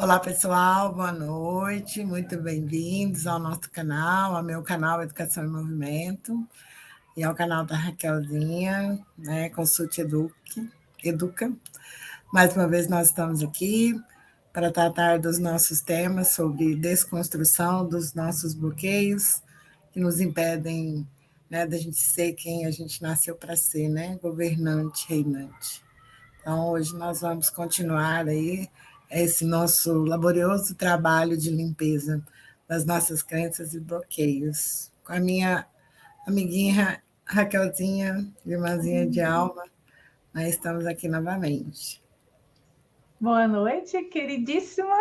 Olá, pessoal, boa noite, muito bem-vindos ao nosso canal, ao meu canal Educação em Movimento, e ao canal da Raquelzinha, né, Consulte Educa. Mais uma vez nós estamos aqui para tratar dos nossos temas sobre desconstrução dos nossos bloqueios que nos impedem, né, da gente ser quem a gente nasceu para ser, né, governante, reinante. Então, hoje nós vamos continuar aí esse nosso laborioso trabalho de limpeza das nossas crenças e bloqueios. Com a minha amiguinha Raquelzinha, irmãzinha de alma, nós estamos aqui novamente. Boa noite, queridíssima.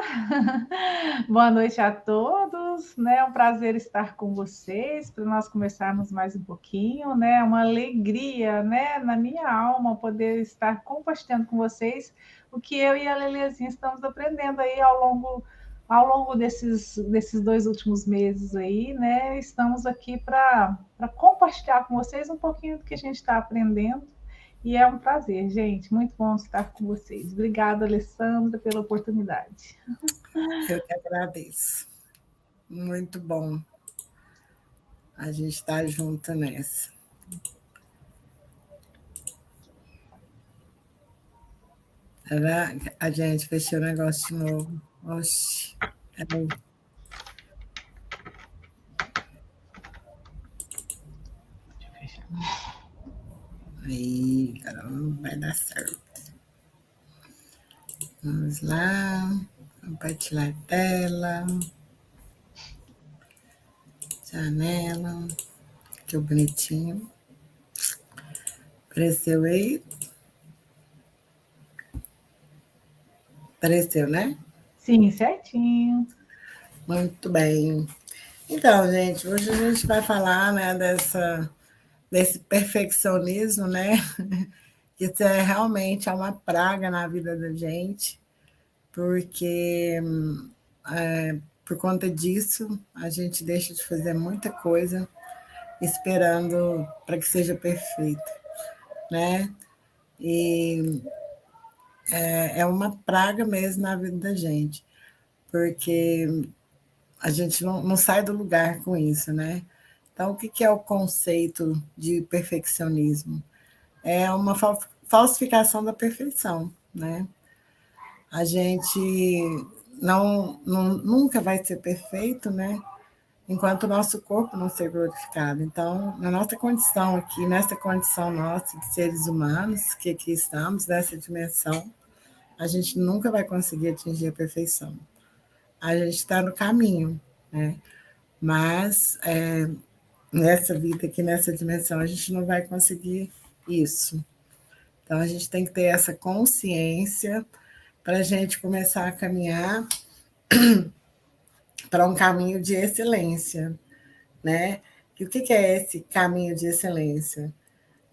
Boa noite a todos, né? É um prazer estar com vocês para nós conversarmos mais um pouquinho, né? É uma alegria, né, na minha alma poder estar compartilhando com vocês o que eu e a Lelezinha estamos aprendendo aí ao longo desses 2 últimos meses aí, né? Estamos aqui para compartilhar com vocês um pouquinho do que a gente está aprendendo. E é um prazer, gente. Muito bom estar com vocês. Obrigada, Alessandra, pela oportunidade. Eu que agradeço. Muito bom a gente estar junto nessa. A gente fechou o negócio de novo. Oxi. Aí, caramba, vai dar certo. Vamos lá. Compartilhar tela. Janela. Que bonitinho. Apareceu aí? Apareceu, né? Sim, certinho. Muito bem. Então, gente, hoje a gente vai falar, né, desse perfeccionismo, né? Isso é realmente uma praga na vida da gente, porque por conta disso a gente deixa de fazer muita coisa esperando para que seja perfeito, né? E é uma praga mesmo na vida da gente, porque a gente não sai do lugar com isso, né? Então, o que é o conceito de perfeccionismo? É uma falsificação da perfeição, né? A gente nunca vai ser perfeito, né? Enquanto o nosso corpo não ser glorificado. Então, na nossa condição aqui, nessa condição nossa de seres humanos, que aqui estamos, nessa dimensão, a gente nunca vai conseguir atingir a perfeição. A gente está no caminho, né? Mas nessa vida aqui, nessa dimensão, a gente não vai conseguir isso. Então, a gente tem que ter essa consciência para a gente começar a caminhar para um caminho de excelência, né? E o que é esse caminho de excelência?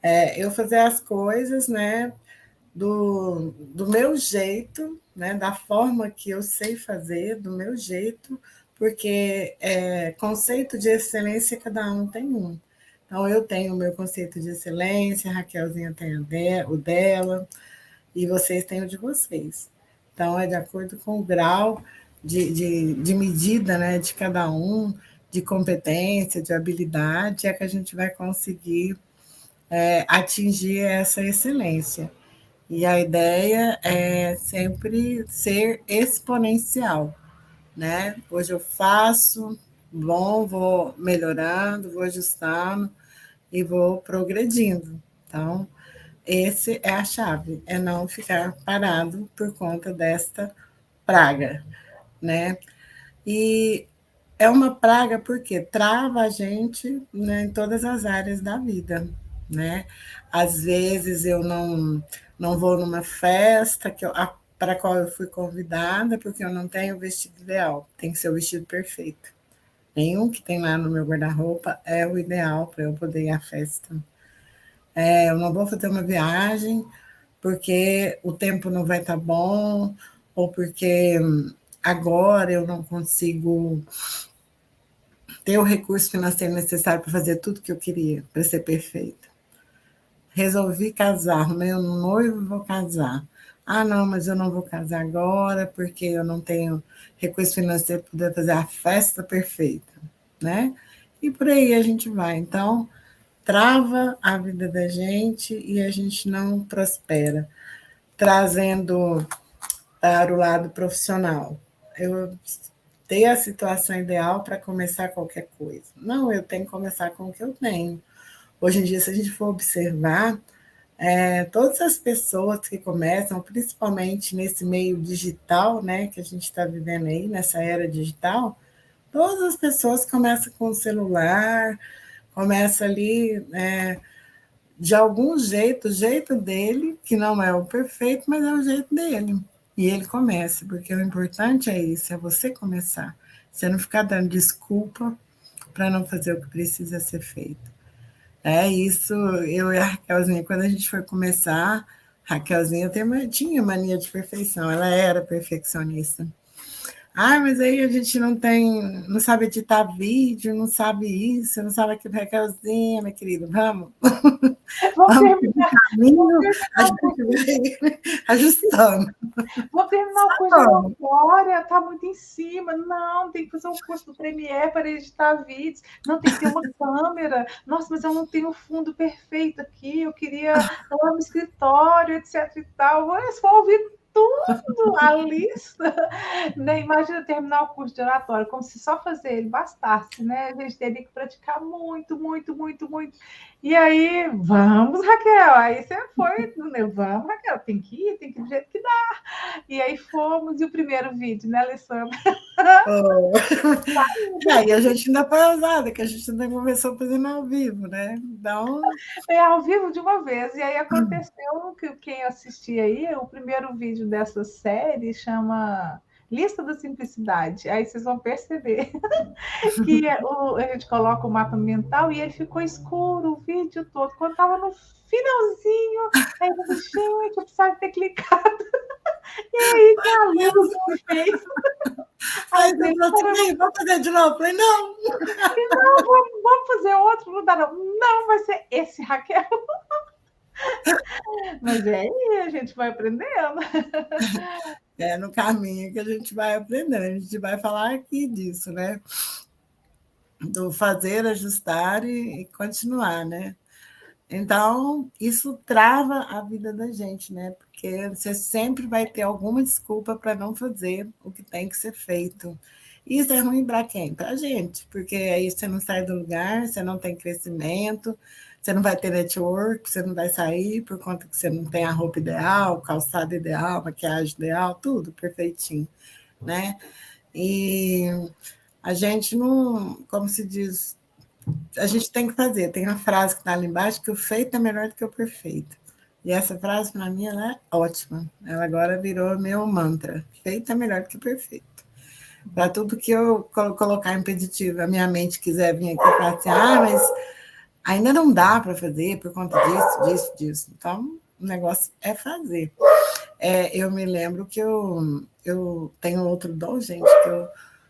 É eu fazer as coisas, né, do meu jeito, né, da forma que eu sei fazer, do meu jeito, porque conceito de excelência cada um tem um. Então, eu tenho o meu conceito de excelência, a Raquelzinha tem o dela, e vocês têm o de vocês. Então, é de acordo com o grau de medida, né, de cada um, de competência, de habilidade, é que a gente vai conseguir atingir essa excelência. E a ideia é sempre ser exponencial, né? Hoje eu faço, bom, vou melhorando, vou ajustando e vou progredindo. Então, esse é a chave, é não ficar parado por conta desta praga, né? E é uma praga porque trava a gente, né, em todas as áreas da vida, né? Às vezes eu não vou numa festa para a qual eu fui convidada porque eu não tenho o vestido ideal, tem que ser o vestido perfeito. Nenhum que tem lá no meu guarda-roupa é o ideal para eu poder ir à festa. Eu não vou fazer uma viagem porque o tempo não vai estar bom, ou porque agora eu não consigo ter o recurso financeiro necessário para fazer tudo que eu queria, para ser perfeita. Resolvi casar, arrumei um noivo e vou casar. Ah, não, mas eu não vou casar agora porque eu não tenho recurso financeiro para poder fazer a festa perfeita, né? E por aí a gente vai. Então, trava a vida da gente e a gente não prospera. Trazendo para o lado profissional. Eu ter a situação ideal para começar qualquer coisa. Não, eu tenho que começar com o que eu tenho. Hoje em dia, se a gente for observar, todas as pessoas que começam, principalmente nesse meio digital, né, que a gente está vivendo aí, nessa era digital, todas as pessoas começam com o celular, começa ali de algum jeito, o jeito dele, que não é o perfeito, mas é o jeito dele. E ele começa, porque o importante é isso, é você começar. Você não ficar dando desculpa para não fazer o que precisa ser feito. É isso, eu e a Raquelzinha, quando a gente foi começar, Raquelzinha tinha mania de perfeição, ela era perfeccionista. Ah, mas aí a gente não tem, não sabe editar vídeo, não sabe isso, não sabe aquilo, Raquelzinha, minha querida, vamos, Vamos vamos por um terminar, vamos caminho, a terminar o gente vai ajustando. Vou terminar o curso de Vamos. oratória, tá muito em cima. Não, tem que fazer o curso do Premiere para editar vídeos. Não, tem que ter uma câmera. Nossa, mas eu não tenho o fundo perfeito aqui. Eu queria lá no escritório, etc e tal. Mas vou ouvir tudo, a lista. Né? Imagina terminar o curso de oratória, como se só fazer ele bastasse, né? A gente teria que praticar muito, muito, muito, muito. E aí, vamos, Raquel. Aí você foi, né? Vamos, Raquel, tem que ir do jeito que dá. E aí fomos, e o primeiro vídeo, né, Alessandra? Oh. E aí a gente ainda foi ousada, que a gente ainda começou fazendo ao vivo, né? Então. É ao vivo de uma vez. E aí aconteceu que quem assistia aí, o primeiro vídeo dessa série chama Lista da Simplicidade. Aí vocês vão perceber que a gente coloca o mapa mental e ele ficou escuro o vídeo todo. Quando estava no finalzinho, aí eu falei, gente, eu precisava ter clicado. E aí que a luz não fez. Aí Às você vezes, falou assim, vamos fazer de novo? Eu falei, não. não, vamos fazer outro, não dá não. Não, vai ser esse, Raquel. Mas é aí, a gente vai aprendendo. É no caminho que a gente vai aprendendo, a gente vai falar aqui disso, né? Do fazer, ajustar e continuar, né? Então, isso trava a vida da gente, né? Porque você sempre vai ter alguma desculpa para não fazer o que tem que ser feito. Isso é ruim para quem? Para a gente, porque aí você não sai do lugar, você não tem crescimento, você não vai ter network, você não vai sair por conta que você não tem a roupa ideal, calçado ideal, maquiagem ideal, tudo perfeitinho, né? E a gente não, como se diz, a gente tem que fazer. Tem uma frase que está ali embaixo que o feito é melhor do que o perfeito. E essa frase, para mim, ela é ótima. Ela agora virou meu mantra. Feito é melhor do que perfeito. Para tudo que eu colocar impeditivo, a minha mente quiser vir aqui e falar assim, mas ainda não dá para fazer por conta disso, disso, disso. Então, o negócio é fazer. Eu me lembro que eu tenho outro dom, gente, que eu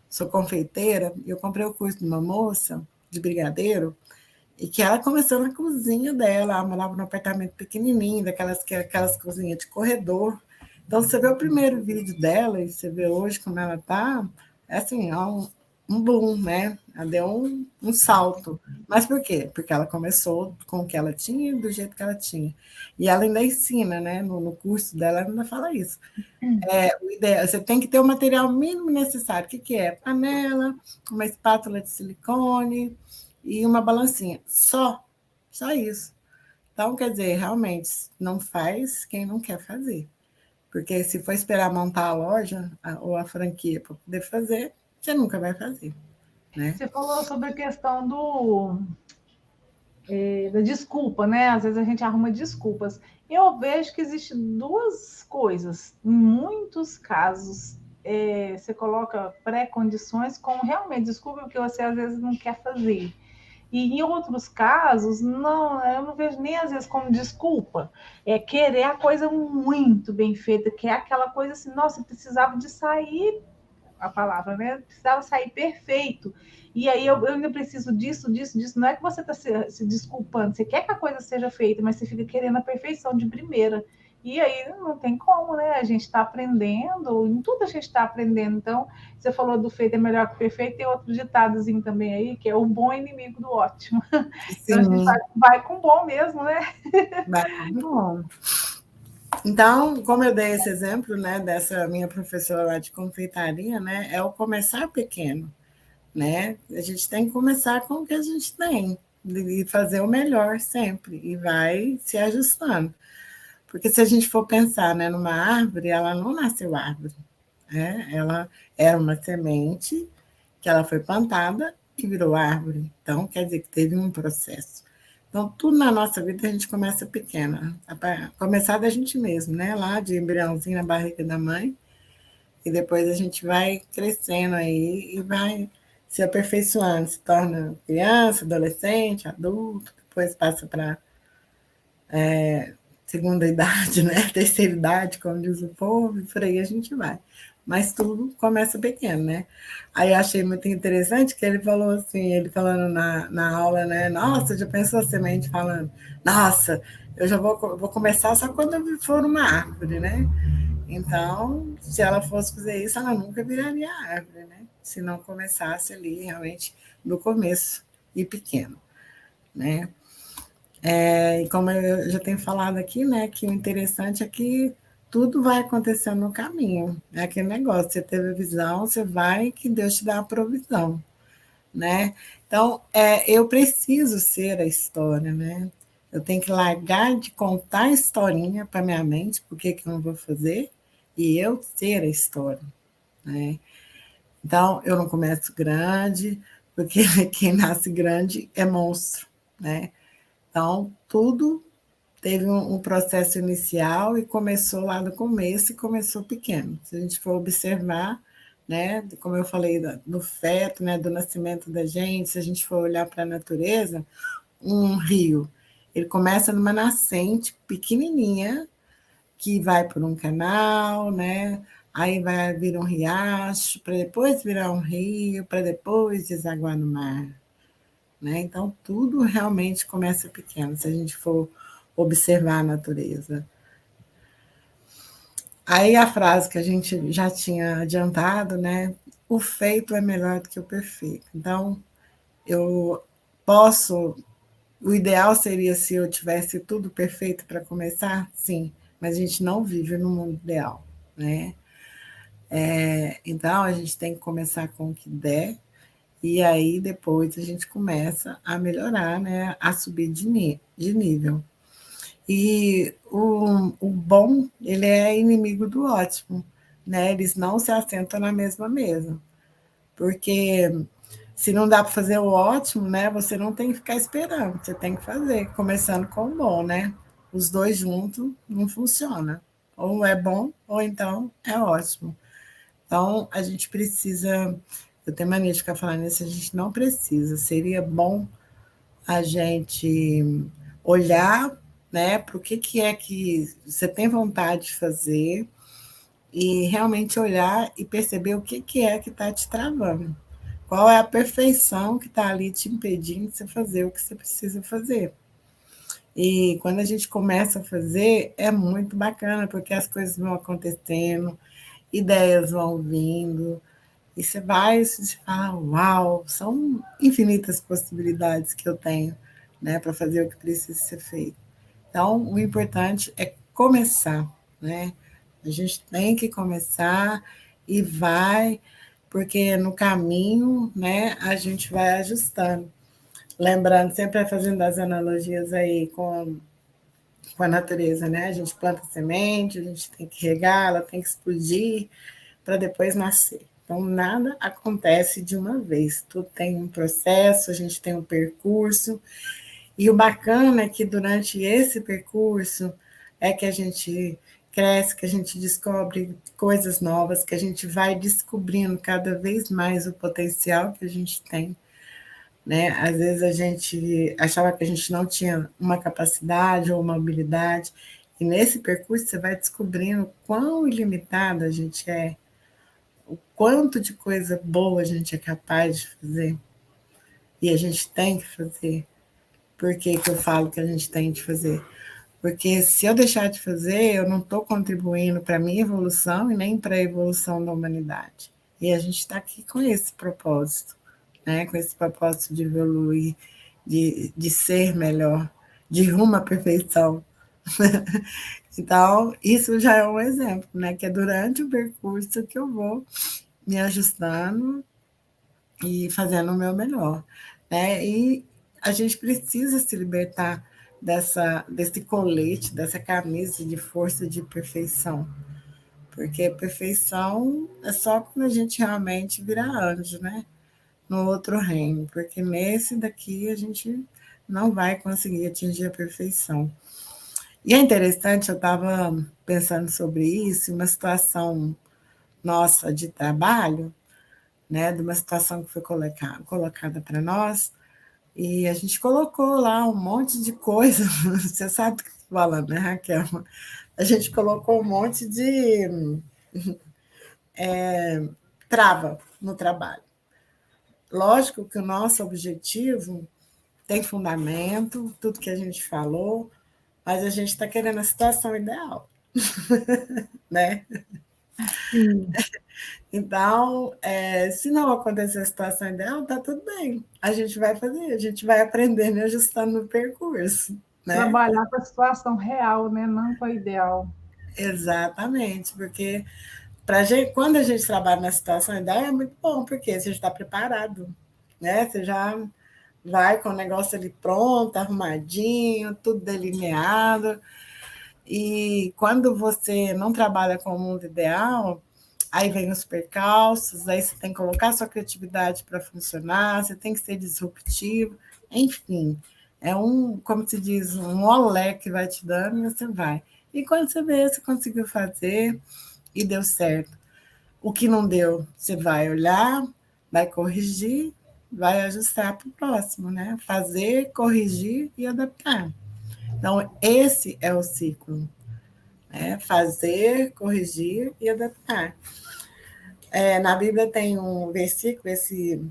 sou confeiteira, e eu comprei o curso de uma moça de brigadeiro, e que ela começou na cozinha dela, ela morava num apartamento pequenininho, aquelas cozinhas de corredor. Então, você vê o primeiro vídeo dela e você vê hoje como ela está, é assim, é um boom, né? Ela deu um salto. Mas por quê? Porque ela começou com o que ela tinha e do jeito que ela tinha. E ela ainda ensina, né? No curso dela, ela ainda fala isso. O ideal, você tem que ter o material mínimo necessário. O que é? Panela, uma espátula de silicone e uma balancinha. Só isso. Então, quer dizer, realmente, não faz quem não quer fazer. Porque se for esperar montar a loja ou a franquia para poder fazer, você nunca vai fazer. Né? Você falou sobre a questão da desculpa, né? Às vezes a gente arruma desculpas. Eu vejo que existem duas coisas. Em muitos casos, você coloca pré-condições como realmente desculpa porque você às vezes não quer fazer. E em outros casos, não, eu não vejo nem às vezes como desculpa. É querer a coisa muito bem feita, que é aquela coisa assim, nossa, precisava de sair a palavra, né? Precisava sair perfeito. E aí eu ainda preciso disso, disso, disso. Não é que você está se desculpando, você quer que a coisa seja feita, mas você fica querendo a perfeição de primeira. E aí não tem como, né? A gente está aprendendo, em tudo a gente está aprendendo. Então, você falou do feito é melhor que o perfeito, tem outro ditadozinho também aí, que é o bom é inimigo do ótimo. Então, a gente Sim, vai com o bom mesmo, né? vai bom. Então, como eu dei esse exemplo, né, dessa minha professora lá de confeitaria, né, é o começar pequeno, né? A gente tem que começar com o que a gente tem e fazer o melhor sempre e vai se ajustando. Porque se a gente for pensar, né, numa árvore, ela não nasceu árvore, né? Ela era uma semente que ela foi plantada e virou árvore. Então, quer dizer que teve um processo. Então, tudo na nossa vida a gente começa pequena, começar da gente mesmo, né? Lá de embriãozinho na barriga da mãe, e depois a gente vai crescendo aí e vai se aperfeiçoando, se torna criança, adolescente, adulto, depois passa para segunda idade, né? Terceira idade, como diz o povo, e por aí a gente vai. Mas tudo começa pequeno, né? Aí eu achei muito interessante que ele falou assim, ele falando na aula, né? Nossa, já pensou a semente falando, nossa, eu já vou começar só quando eu for uma árvore, né? Então, se ela fosse fazer isso, ela nunca viraria árvore, né? Se não começasse ali realmente no começo e pequeno, né? E como eu já tenho falado aqui, né, que o interessante é que tudo vai acontecendo no caminho. É aquele negócio, você teve a visão, você vai, que Deus te dá a provisão, né? Então, eu preciso ser a história, né? Eu tenho que largar de contar a historinha para minha mente, porque que eu não vou fazer, e eu ser a história, né? Então, eu não começo grande, porque quem nasce grande é monstro, né? Então, tudo teve um processo inicial e começou lá no começo e começou pequeno. Se a gente for observar, né, como eu falei do feto, né, do nascimento da gente, se a gente for olhar para a natureza, um rio, ele começa numa nascente pequenininha que vai por um canal, né? Aí vai vir um riacho, para depois virar um rio, para depois desaguar no mar, né? Então, tudo realmente começa pequeno, se a gente for observar a natureza. Aí a frase que a gente já tinha adiantado, né? O feito é melhor do que o perfeito. Então, eu posso. O ideal seria se eu tivesse tudo perfeito para começar, sim, mas a gente não vive no mundo ideal, né? Então, a gente tem que começar com o que der, e aí depois a gente começa a melhorar, né? A subir de nível. E o bom, ele é inimigo do ótimo, né? Eles não se assentam na mesma mesa, porque se não dá para fazer o ótimo, né? Você não tem que ficar esperando, você tem que fazer, começando com o bom, né? Os dois juntos não funciona. Ou é bom, ou então é ótimo. Então, a gente precisa, eu tenho mania de ficar falando isso, a gente não precisa. Seria bom a gente olhar, né, para o que é que você tem vontade de fazer e realmente olhar e perceber o que é que está te travando. Qual é a perfeição que está ali te impedindo de você fazer o que você precisa fazer. E quando a gente começa a fazer, é muito bacana, porque as coisas vão acontecendo, ideias vão vindo, e você vai e você fala, uau, são infinitas possibilidades que eu tenho, né, para fazer o que precisa ser feito. Então, o importante é começar, né? A gente tem que começar e vai, porque no caminho, né, a gente vai ajustando. Lembrando, sempre fazendo as analogias aí com a natureza, né? A gente planta semente, a gente tem que regar, ela tem que explodir para depois nascer. Então, nada acontece de uma vez, tudo tem um processo, a gente tem um percurso, e o bacana é que durante esse percurso é que a gente cresce, que a gente descobre coisas novas, que a gente vai descobrindo cada vez mais o potencial que a gente tem, né? Às vezes a gente achava que a gente não tinha uma capacidade ou uma habilidade, e nesse percurso você vai descobrindo quão ilimitada a gente é, o quanto de coisa boa a gente é capaz de fazer, e a gente tem que fazer. Por que eu falo que a gente tem que fazer? Porque se eu deixar de fazer, eu não estou contribuindo para a minha evolução e nem para a evolução da humanidade. E a gente está aqui com esse propósito, né? Com esse propósito de evoluir, de ser melhor, de rumo à perfeição. Então, isso já é um exemplo, né? Que é durante o percurso que eu vou me ajustando e fazendo o meu melhor, né? E a gente precisa se libertar desse colete, dessa camisa de força de perfeição, porque perfeição é só quando a gente realmente vira anjo, né? No outro reino, porque nesse daqui a gente não vai conseguir atingir a perfeição. E é interessante, eu estava pensando sobre isso, uma situação nossa de trabalho, né, de uma situação que foi colocada para nós, e a gente colocou lá um monte de coisa, você sabe o que eu estou falando, né, Raquel? A gente colocou um monte de trava no trabalho. Lógico que o nosso objetivo tem fundamento, tudo que a gente falou, mas a gente está querendo a situação ideal, né? Sim. Então, se não acontecer a situação ideal, tá tudo bem. A gente vai fazer, a gente vai aprendendo e ajustando no percurso, né? Trabalhar com a situação real, né? Não com a ideal. Exatamente, porque gente, quando a gente trabalha na situação ideal é muito bom, porque você está preparado, né? Você já vai com o negócio ali pronto, arrumadinho, tudo delineado. E quando você não trabalha com o mundo ideal, aí vem os percalços, aí você tem que colocar sua criatividade para funcionar, você tem que ser disruptivo, enfim, é como se diz, um olé que vai te dando e você vai. E quando você vê, você conseguiu fazer e deu certo. O que não deu, você vai olhar, vai corrigir, vai ajustar para o próximo, né? Fazer, corrigir e adaptar. Então, esse é o ciclo, né? Fazer, corrigir e adaptar. Na Bíblia tem um versículo, esse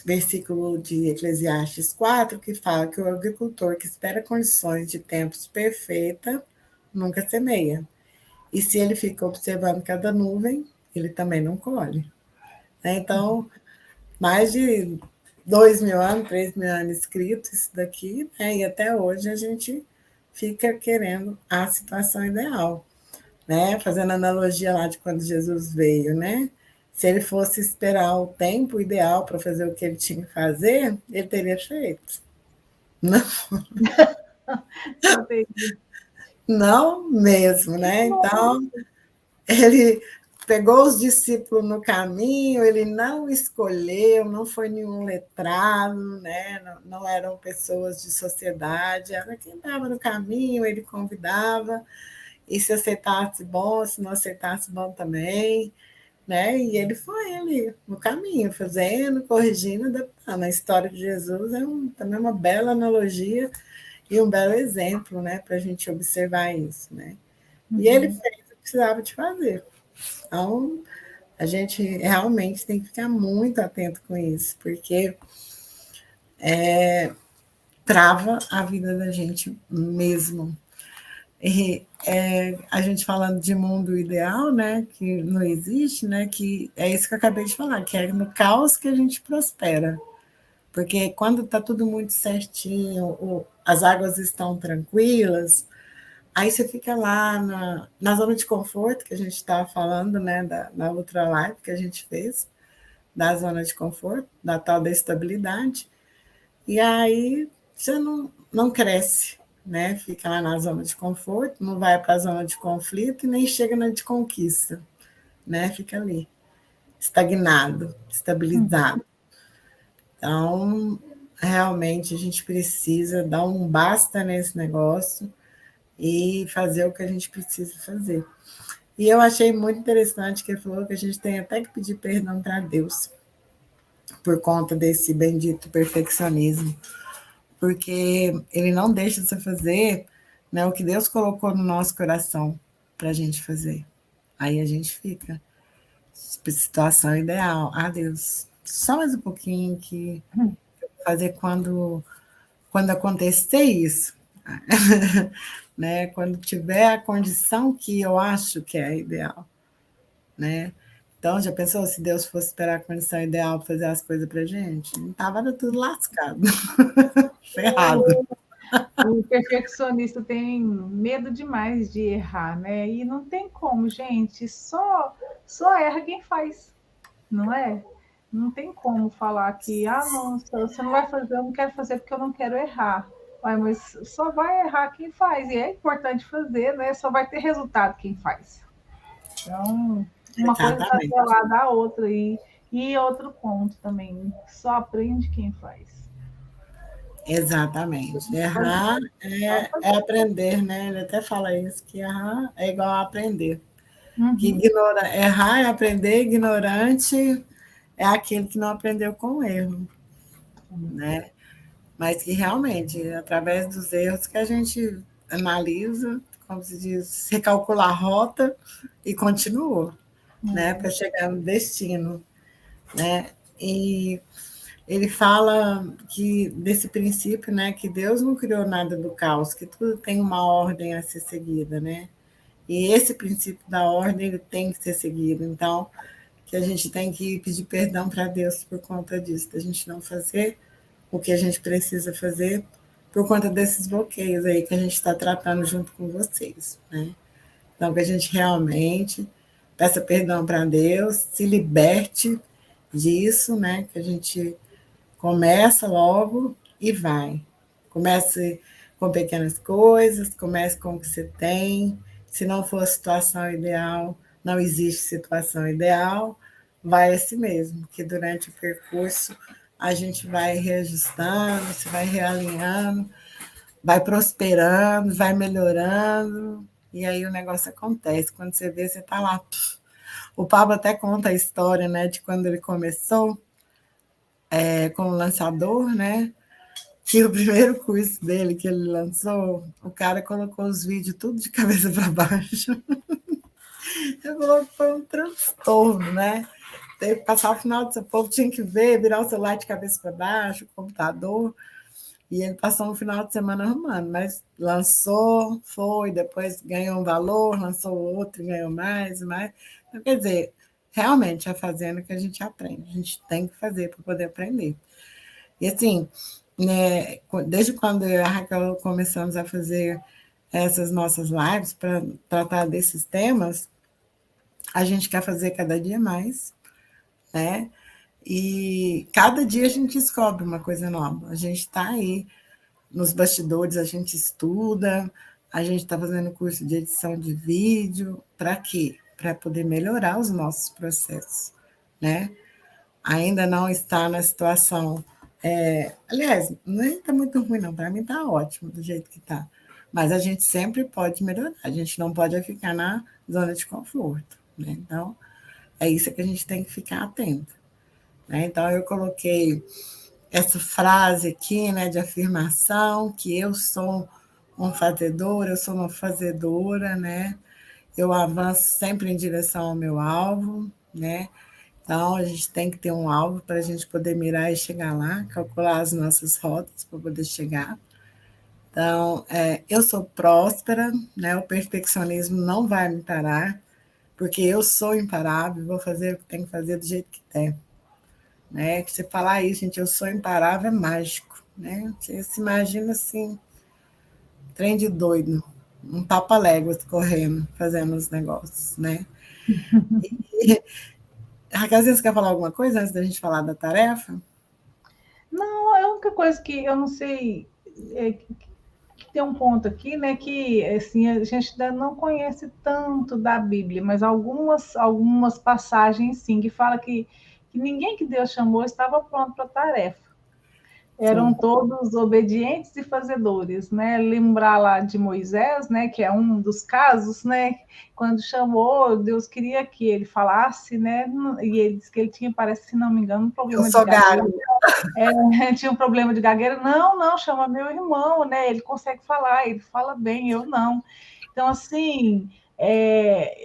versículo de Eclesiastes 4, que fala que o agricultor que espera condições de tempos perfeitas nunca semeia. E se ele fica observando cada nuvem, ele também não colhe. Então, mais de 2.000 anos, 3.000 anos escrito isso daqui, né? E até hoje a gente fica querendo a situação ideal, né? Fazendo analogia lá de quando Jesus veio, né? Se ele fosse esperar o tempo ideal para fazer o que ele tinha que fazer, ele teria feito. Não, Entendi. não mesmo, né? Então, ele pegou os discípulos no caminho, ele não escolheu, não foi nenhum letrado, né? Não eram pessoas de sociedade, era quem estava no caminho, ele convidava, e se aceitasse bom, se não aceitasse bom também, né? E ele foi ali no caminho, fazendo, corrigindo, adaptando. A história de Jesus é também uma bela analogia e um belo exemplo, né, para a gente observar isso, né? E ele fez o que precisava de fazer. Então, a gente realmente tem que ficar muito atento com isso, porque trava a vida da gente mesmo. E a gente falando de mundo ideal, né, que não existe, né, que é isso que eu acabei de falar, que é no caos que a gente prospera. Porque quando está tudo muito certinho, as águas estão tranquilas, aí você fica lá na zona de conforto, que a gente estava falando, né, na outra live que a gente fez, da zona de conforto, da tal da estabilidade, e aí você não cresce, né? Fica lá na zona de conforto, não vai para a zona de conflito e nem chega na de conquista, né? Fica ali, estagnado, estabilizado. Então, realmente a gente precisa dar um basta nesse negócio e fazer o que a gente precisa fazer. E eu achei muito interessante que ele falou que a gente tem até que pedir perdão para Deus por conta desse bendito perfeccionismo, porque ele não deixa você fazer, né, o que Deus colocou no nosso coração para a gente fazer. Aí a gente fica, situação ideal. Ah, Deus, só mais um pouquinho que fazer quando acontecer isso. né? Quando tiver a condição que eu acho que é a ideal, né? Então, já pensou se Deus fosse esperar a condição ideal para fazer as coisas para gente? Não estava tudo lascado, ferrado. O perfeccionista tem medo demais de errar, né? E não tem como, gente. Só erra quem faz, não é? Não tem como falar que, não, você não vai fazer, eu não quero fazer porque eu não quero errar. Ué, mas só vai errar quem faz, e é importante fazer, né? Só vai ter resultado quem faz. Então, uma coisa está Exatamente. atrelada à outra. E outro ponto também, só aprende quem faz. Exatamente. Errar é aprender, né? Ele até fala isso, que errar é igual a aprender. Que Uhum. errar é aprender, ignorante é aquele que não aprendeu com o erro, né? Mas que realmente, através dos erros que a gente analisa, como se diz, recalcula a rota e continua, né? Para chegar no destino, né? E ele fala que desse princípio, né, que Deus não criou nada do caos, que tudo tem uma ordem a ser seguida, né? E esse princípio da ordem ele tem que ser seguido. Então, que a gente tem que pedir perdão para Deus por conta disso, da gente não fazer o que a gente precisa fazer por conta desses bloqueios aí que a gente está tratando junto com vocês, né? Então, que a gente realmente peça perdão para Deus, se liberte disso, né? Que a gente começa logo e vai. Comece com pequenas coisas, comece com o que você tem. Se não for a situação ideal, não existe situação ideal, vai assim mesmo, que durante o percurso a gente vai reajustando, se vai realinhando, vai prosperando, vai melhorando, e aí o negócio acontece. Quando você vê, você está lá. O Pablo até conta a história, né, de quando ele começou como lançador, né? Que o primeiro curso dele que ele lançou, o cara colocou os vídeos tudo de cabeça para baixo. Ele falou que foi um transtorno, né? Teve que passar o final do povo tinha que ver, virar o celular de cabeça para baixo, o computador. E ele passou um final de semana arrumando, mas lançou, foi, depois ganhou um valor, lançou outro, ganhou mais, mais. Então, quer dizer, realmente é fazendo que a gente aprende. A gente tem que fazer para poder aprender. E assim, né, desde quando eu e a Raquel começamos a fazer essas nossas lives para tratar desses temas, a gente quer fazer cada dia mais, né? E cada dia a gente descobre uma coisa nova. A gente está aí nos bastidores, a gente estuda, a gente está fazendo curso de edição de vídeo, para quê? Para poder melhorar os nossos processos, né? Ainda não está na situação. Aliás, nem está muito ruim, não. Para mim está ótimo do jeito que está. Mas a gente sempre pode melhorar. A gente não pode ficar na zona de conforto. Né? Então, é isso que a gente tem que ficar atento. Né? Então, eu coloquei essa frase aqui, né, de afirmação, que eu sou um fazedor, eu sou uma fazedora, né? Eu avanço sempre em direção ao meu alvo, né? Então, a gente tem que ter um alvo para a gente poder mirar e chegar lá, calcular as nossas rotas para poder chegar. Então, eu sou próspera, né? O perfeccionismo não vai me parar, porque eu sou imparável, vou fazer o que tem que fazer do jeito que tem. Né? Que você falar isso, gente, eu sou imparável, é mágico. Né? Você se imagina assim, trem de doido, um tapa-léguas correndo, fazendo os negócios. Né? E, Raquel, você quer falar alguma coisa antes da gente falar da tarefa? Não, a única coisa que eu não sei que tem um ponto aqui, né, que assim a gente ainda não conhece tanto da Bíblia, mas algumas passagens sim que fala que ninguém que Deus chamou estava pronto para a tarefa. Eram Sim. todos obedientes e fazedores, né? Lembrar lá de Moisés, né? Que é um dos casos, né? Quando chamou, Deus queria que ele falasse, né? E ele disse que ele tinha, parece, se não me engano, um Eu problema de sou gagueira. gago. Tinha um problema de gagueira. Não, não, chama meu irmão, né? Ele consegue falar, ele fala bem, eu não. Então, assim,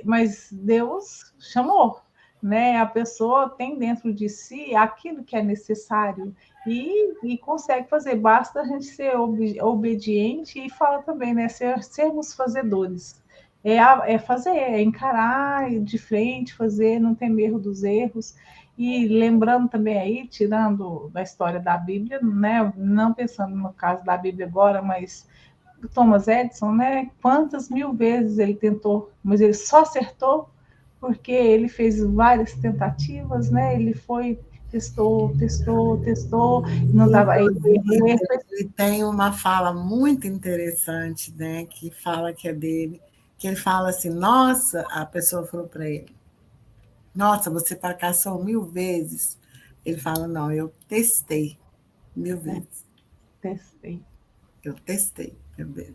mas Deus chamou. né? A pessoa tem dentro de si aquilo que é necessário e consegue fazer. Basta a gente ser obediente e fala também, né? Sermos fazedores. É fazer, é encarar de frente, fazer, não ter medo dos erros. E lembrando também aí, tirando da história da Bíblia, né? Não pensando no caso da Bíblia agora, mas Thomas Edison, né? Quantas mil vezes ele tentou, mas ele só acertou porque ele fez várias tentativas, né? Ele foi, testou, testou, testou, não dava. Inclusive, ele tem uma fala muito interessante, né? Que fala que é dele, que ele fala assim, nossa, a pessoa falou para ele, nossa, você fracassou 1000 vezes. Ele fala, não, eu testei 1000 vezes. Testei. Eu testei 1000 vezes.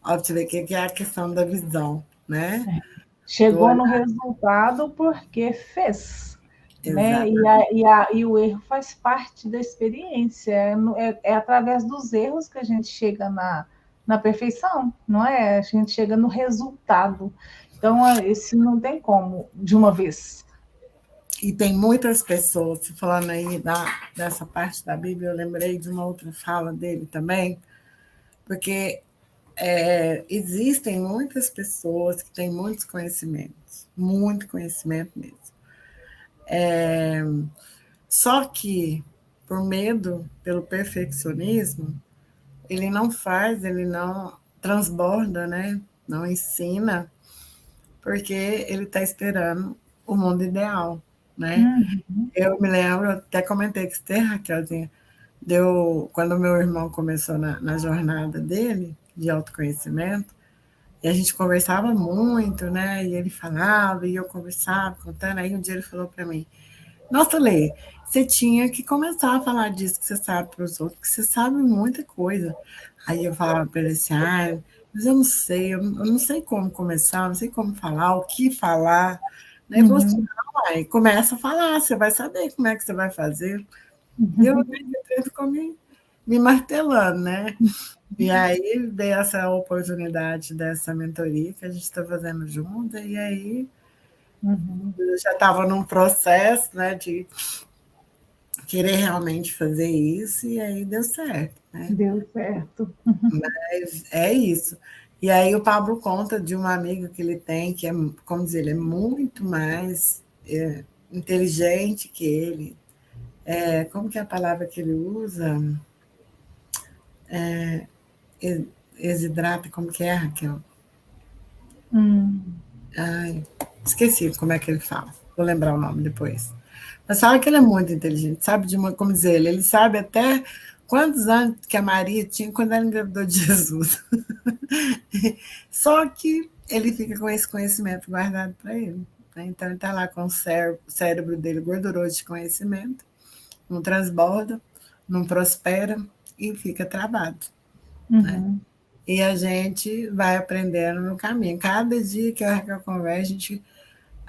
Ó, você vê que é a questão da visão, né? Do Chegou no olhar. resultado porque fez, né? Exatamente. E o erro faz parte da experiência. É através dos erros que a gente chega na perfeição, não é? A gente chega no resultado. Então, esse não tem como de uma vez. E tem muitas pessoas, falando aí dessa parte da Bíblia, eu lembrei de uma outra fala dele também, porque existem muitas pessoas que têm muitos conhecimentos, muito conhecimento mesmo. Só que, por medo, pelo perfeccionismo, ele não transborda, né? Não ensina, porque ele está esperando o mundo ideal, né? Uhum, Eu me lembro, até comentei que você, Raquelzinha, quando meu irmão começou na jornada dele, de autoconhecimento, e a gente conversava muito, né? E ele falava, e eu conversava, contando. Aí um dia ele falou para mim, nossa, Lê, você tinha que começar a falar disso que você sabe para os outros, porque você sabe muita coisa. Aí eu falava para ele assim, mas eu não sei, eu não sei como começar, eu não sei como falar, o que falar. Daí ele falou assim, uhum, não, aí começa a falar, você vai saber como é que você vai fazer. E eu uhum, ficou me martelando, né? E aí veio essa oportunidade dessa mentoria que a gente está fazendo junto, e aí uhum. eu já estava num processo, né, de querer realmente fazer isso, e aí deu certo, né? Deu certo. Mas é isso. E aí o Pablo conta de uma amiga que ele tem, que é, como dizer, ele é muito mais inteligente que ele. Como que é a palavra que ele usa? Exidrata, como que é, Raquel? Hum, Ai, esqueci como é que ele fala. Vou lembrar o nome depois. Mas fala que ele é muito inteligente, sabe de uma, como dizer, ele sabe até quantos anos que a Maria tinha quando ela engravidou de Jesus. Só que ele fica com esse conhecimento guardado para ele, né? Então ele está lá com o cérebro dele gorduroso de conhecimento, não transborda, não prospera e fica travado, né? uhum. E a gente vai aprendendo no caminho. Cada dia que a Raquel conversa, a gente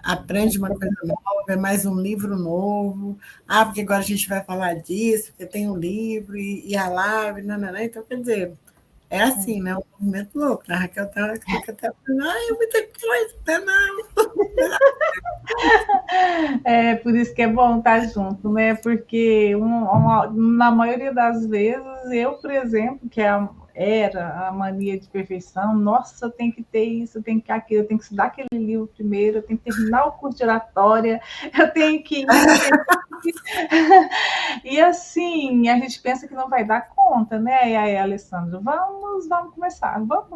aprende uma coisa nova, é mais um livro novo. Porque agora a gente vai falar disso, porque tem um livro e a live, nananã. Então, quer dizer, é assim, né? Um movimento louco. A Raquel tem hora que fica até falando, é muita coisa, até não. É por isso que é bom estar junto, né? Porque na maioria das vezes, eu, por exemplo, era a mania de perfeição, nossa, eu tenho que ter isso, eu tenho que aquilo, eu tenho que estudar aquele livro primeiro, eu tenho que terminar o curso de oratória, eu tenho que ir, eu tenho que... E assim, a gente pensa que não vai dar conta, né? E aí, Alessandro, vamos vamos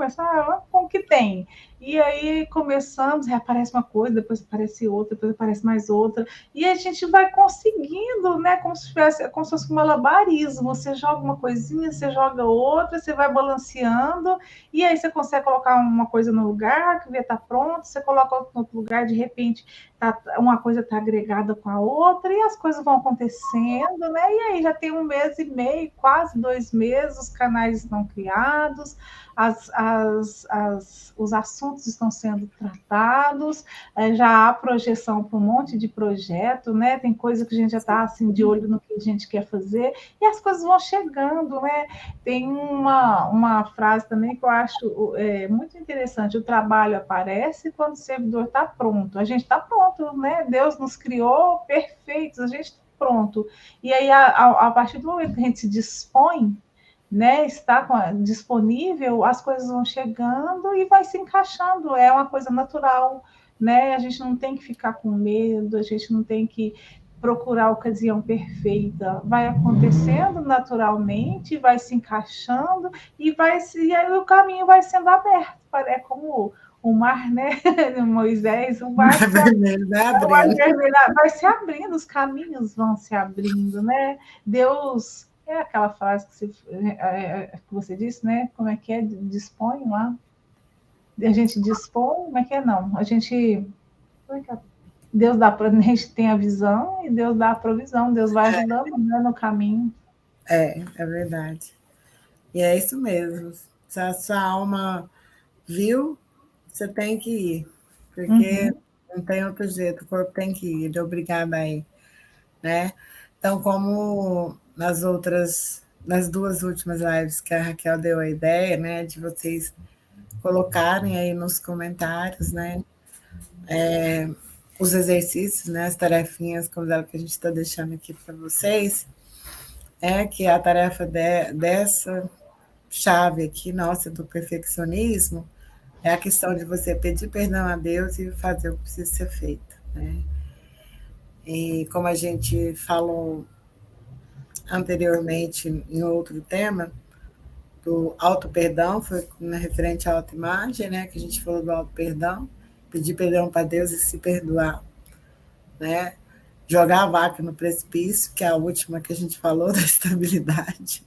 com o que tem. E aí começamos, aí aparece uma coisa, depois aparece outra, depois aparece mais outra, e a gente vai conseguindo, né? Como se fosse um malabarismo. Você joga uma coisinha, você joga outra, você vai balanceando, e aí você consegue colocar uma coisa no lugar, que devia estar pronto, você coloca outra no outro lugar, de repente uma coisa está agregada com a outra, e as coisas vão acontecendo, né? E aí já tem 1 mês e meio, quase 2 meses, os canais estão criados, os assuntos assuntos estão sendo tratados, já há projeção para um monte de projeto, né? Tem coisa que a gente já está assim, de olho no que a gente quer fazer, e as coisas vão chegando, né? Tem uma frase também que eu acho muito interessante: o trabalho aparece quando o servidor está pronto. A gente está pronto, né? Deus nos criou perfeitos, a gente está pronto. E aí, a partir do momento que a gente se dispõe, né, está disponível, as coisas vão chegando e vai se encaixando, é uma coisa natural, né? A gente não tem que ficar com medo, a gente não tem que procurar a ocasião perfeita, vai acontecendo naturalmente, vai se encaixando e aí o caminho vai sendo aberto, é como o mar, né? Moisés, o mar vai se abrindo, os caminhos vão se abrindo, né? Deus, é aquela frase que você disse, né? Como é que é? Dispõe lá. A gente dispõe, como é que é? Não, a gente... Deus dá para a gente tem a visão e Deus dá a provisão, Deus vai ajudando, né, no caminho. É verdade. E é isso mesmo. Se a sua alma viu, você tem que ir, porque não tem outro jeito, o corpo tem que ir, ele é obrigado a ir, né? Então, como nas duas últimas lives que a Raquel deu a ideia, né, de vocês colocarem aí nos comentários, né, os exercícios, né, as tarefinhas, como é que a gente está deixando aqui para vocês, que a tarefa dessa chave aqui, nossa, do perfeccionismo, é a questão de você pedir perdão a Deus e fazer o que precisa ser feito, né? E como a gente falou anteriormente em outro tema, do auto-perdão, foi referente à autoimagem, né? Que a gente falou do auto-perdão, pedir perdão para Deus e se perdoar, né? Jogar a vaca no precipício, que é a última que a gente falou, da estabilidade.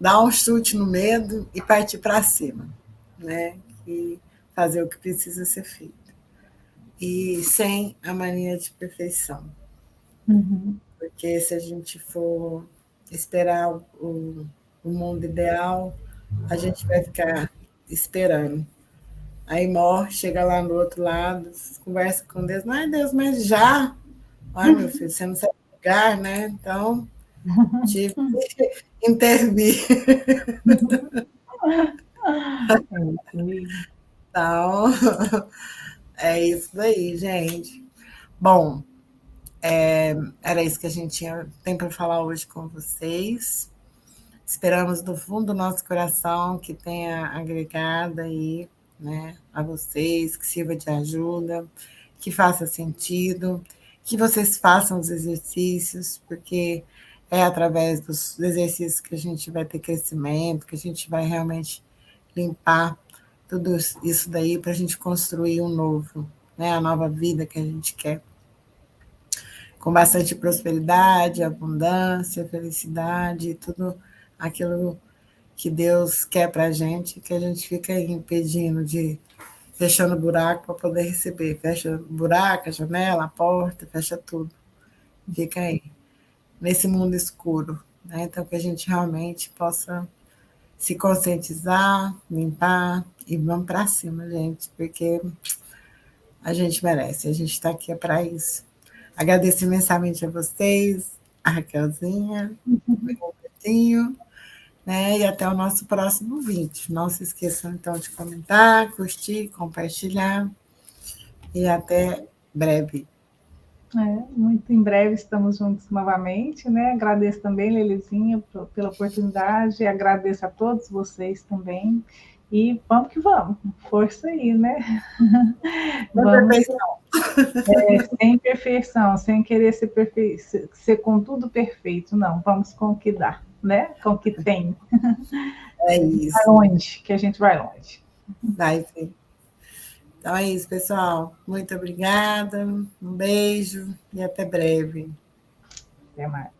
Dar um chute no medo e partir para cima, né? E fazer o que precisa ser feito. E sem a mania de perfeição. Porque se a gente for esperar o mundo ideal, a gente vai ficar esperando. Aí morre, chega lá no outro lado, conversa com Deus, mas Deus, mas já? Ai, meu filho, você não sabe lugar, né? Então, tive que intervir. Então, é isso daí, gente. Bom, era isso que a gente tem para falar hoje com vocês. Esperamos do fundo do nosso coração que tenha agregado aí, né, a vocês, que sirva de ajuda, que faça sentido, que vocês façam os exercícios, porque é através dos exercícios que a gente vai ter crescimento, que a gente vai realmente limpar tudo isso daí para a gente construir um novo, né, a nova vida que a gente quer. Com bastante prosperidade, abundância, felicidade, tudo aquilo que Deus quer para a gente, que a gente fica aí impedindo fechando buraco para poder receber. Fecha o buraco, a janela, a porta, fecha tudo. Fica aí, nesse mundo escuro, né? Então, que a gente realmente possa se conscientizar, limpar e vamos para cima, gente, porque a gente merece, a gente está aqui para isso. Agradeço imensamente a vocês, a Raquelzinha, o Robertinho, né? E até o nosso próximo vídeo. Não se esqueçam, então, de comentar, curtir, compartilhar. E até breve. Muito em breve estamos juntos novamente, né? Agradeço também, Lelezinha, pela oportunidade, agradeço a todos vocês também. E vamos que vamos, força aí, né? Vamos, sem perfeição, sem querer ser com tudo perfeito, não, vamos com o que dá, né? Com o que tem. É isso. Vai longe, que a gente vai longe. Vai sim. Então é isso, pessoal. Muito obrigada, um beijo e até breve. Até mais.